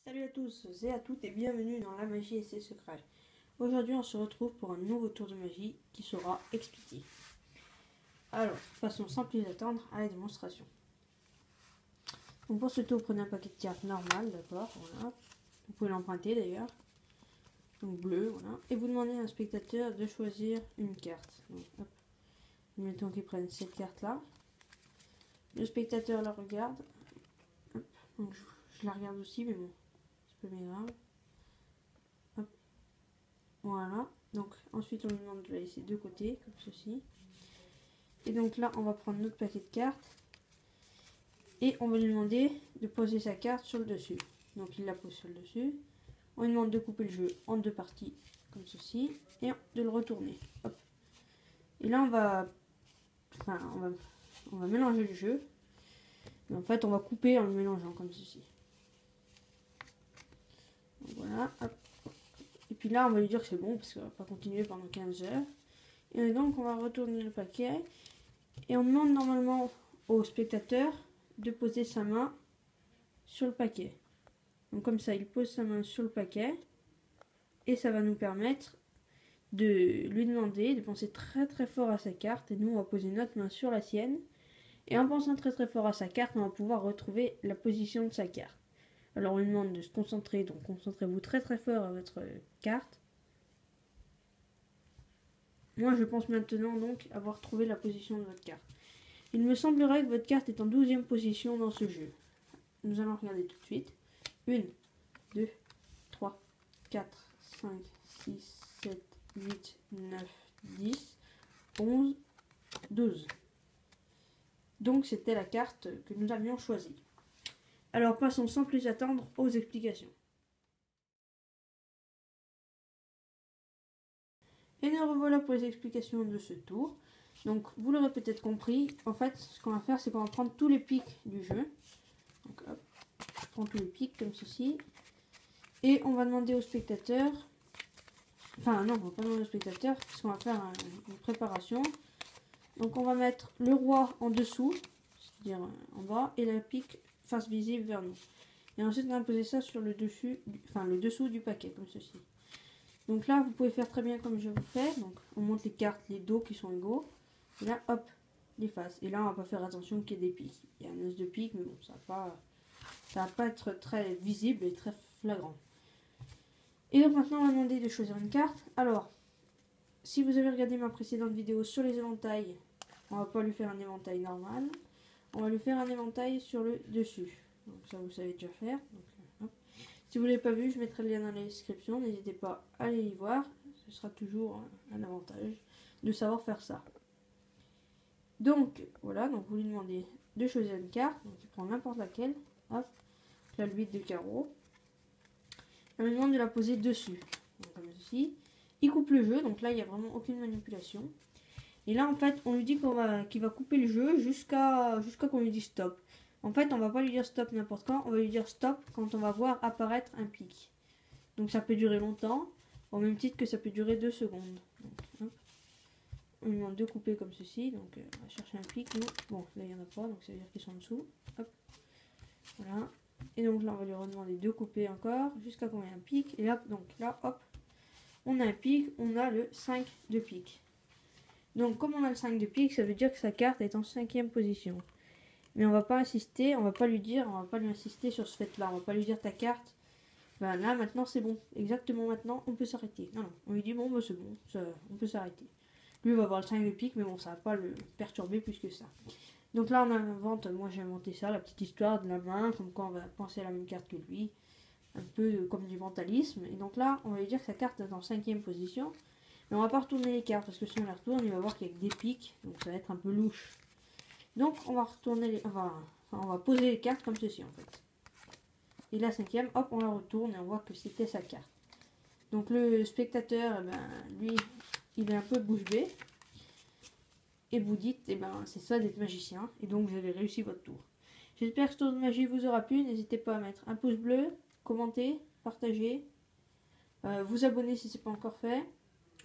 Salut à tous et à toutes et bienvenue dans La Magie et ses secrets. Aujourd'hui on se retrouve pour un nouveau tour de magie qui sera expliqué. Alors, passons sans plus attendre à la démonstration. Donc pour ce tour, prenez un paquet de cartes normal, d'accord, voilà. Vous pouvez l'emprunter d'ailleurs. Donc bleu, voilà. Et vous demandez à un spectateur de choisir une carte. Donc, hop. Mettons qu'il prenne cette carte là. Le spectateur la regarde. Hop. Donc je la regarde aussi, mais bon. C'est pas bien grave. Hop. Voilà. Donc ensuite on lui demande de la laisser de côté, comme ceci. Et donc là on va prendre notre paquet de cartes. Et on va lui demander de poser sa carte sur le dessus. Donc il la pose sur le dessus. On lui demande de couper le jeu en deux parties, comme ceci. Et de le retourner. Hop. Et là on va mélanger le jeu. Mais en fait on va couper en le mélangeant, comme ceci. Donc voilà. Hop. Et puis là, on va lui dire que c'est bon, parce qu'on va pas continuer pendant 15 heures. Et donc, on va retourner le paquet. Et on demande normalement au spectateur de poser sa main sur le paquet. Donc comme ça, il pose sa main sur le paquet. Et ça va nous permettre de lui demander de penser très très fort à sa carte. Et nous, on va poser notre main sur la sienne. Et en pensant très très fort à sa carte, on va pouvoir retrouver la position de sa carte. Alors on lui demande de se concentrer, donc concentrez-vous très très fort à votre carte. Moi je pense maintenant donc avoir trouvé la position de votre carte. Il me semblerait que votre carte est en 12e position dans ce jeu. Nous allons regarder tout de suite. 1, 2, 3, 4, 5, 6, 7, 8, 9, 10, 11, 12. Donc c'était la carte que nous avions choisie. Alors passons sans plus attendre aux explications. Et nous revoilà pour les explications de ce tour. Donc vous l'aurez peut-être compris, en fait ce qu'on va faire c'est qu'on va prendre tous les pics du jeu. Donc hop, je prends tous les pics comme ceci. Et on va demander au spectateur, enfin non, on va pas demander au spectateur, parce qu'on va faire une préparation. Donc on va mettre le roi en dessous, c'est-à-dire en bas, et la pique face visible vers nous. Et ensuite on va poser ça sur le dessus, le dessous du paquet, comme ceci. Donc là vous pouvez faire très bien comme je vous fais, donc on monte les cartes, les dos qui sont égaux, et là hop, les faces. Et là on va pas faire attention qu'il y ait des piques. Il y a un as de pique, mais bon, ça va pas être très visible et très flagrant. Et donc maintenant on va demander de choisir une carte. Alors, si vous avez regardé ma précédente vidéo sur les éventails, on va pas lui faire un éventail normal. On va lui faire un éventail sur le dessus. Donc ça vous savez déjà faire. Donc, si vous ne l'avez pas vu, je mettrai le lien dans la description. N'hésitez pas à aller y voir. Ce sera toujours un avantage de savoir faire ça. Donc voilà, donc vous lui demandez de choisir une carte. Donc il prend n'importe laquelle. Hop, là le 8 de carreau. On lui demande de la poser dessus. Donc, comme ceci. Il coupe le jeu, donc là il n'y a vraiment aucune manipulation. Et là en fait on lui dit qu'il va couper le jeu jusqu'à qu'on lui dise stop. En fait on va pas lui dire stop n'importe quand, on va lui dire stop quand on va voir apparaître un pic. Donc ça peut durer longtemps, au même titre que ça peut durer 2 secondes. Donc, on lui demande de couper comme ceci, donc on va chercher un pic. Bon là il n'y en a pas, donc ça veut dire qu'ils sont en dessous. Hop. Voilà. Et donc là on va lui redemander de couper encore jusqu'à qu'on ait un pic. Et là, donc là hop, on a un pic, on a le 5 de pique. Donc comme on a le 5 de pique, ça veut dire que sa carte est en 5e position. Mais on va pas insister, on va pas lui insister sur ce fait là, on va pas lui dire ta carte, ben là maintenant c'est bon, exactement maintenant on peut s'arrêter. Non, on lui dit bon bah c'est bon, on peut s'arrêter. Lui va avoir le 5 de pique, mais bon ça va pas le perturber plus que ça. Donc là on invente, moi j'ai inventé ça, la petite histoire de la main, comme quoi on va penser à la même carte que lui. Un peu comme du mentalisme. Et donc là, on va lui dire que sa carte est en 5e position. Mais on va pas retourner les cartes, parce que si on les retourne, il va voir qu'il y a des pics. Donc ça va être un peu louche. Donc on va retourner on va poser les cartes comme ceci en fait. Et la 5e, hop, on la retourne et on voit que c'était sa carte. Donc le spectateur, eh ben, lui, il est un peu bouche bée. Et vous dites, eh ben, c'est ça d'être magicien. Et donc vous avez réussi votre tour. J'espère que ce tour de magie vous aura plu. N'hésitez pas à mettre un pouce bleu, commenter, partager, vous abonner si ce n'est pas encore fait.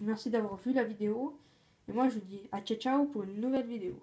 Merci d'avoir vu la vidéo. Et moi je vous dis à ciao ciao pour une nouvelle vidéo.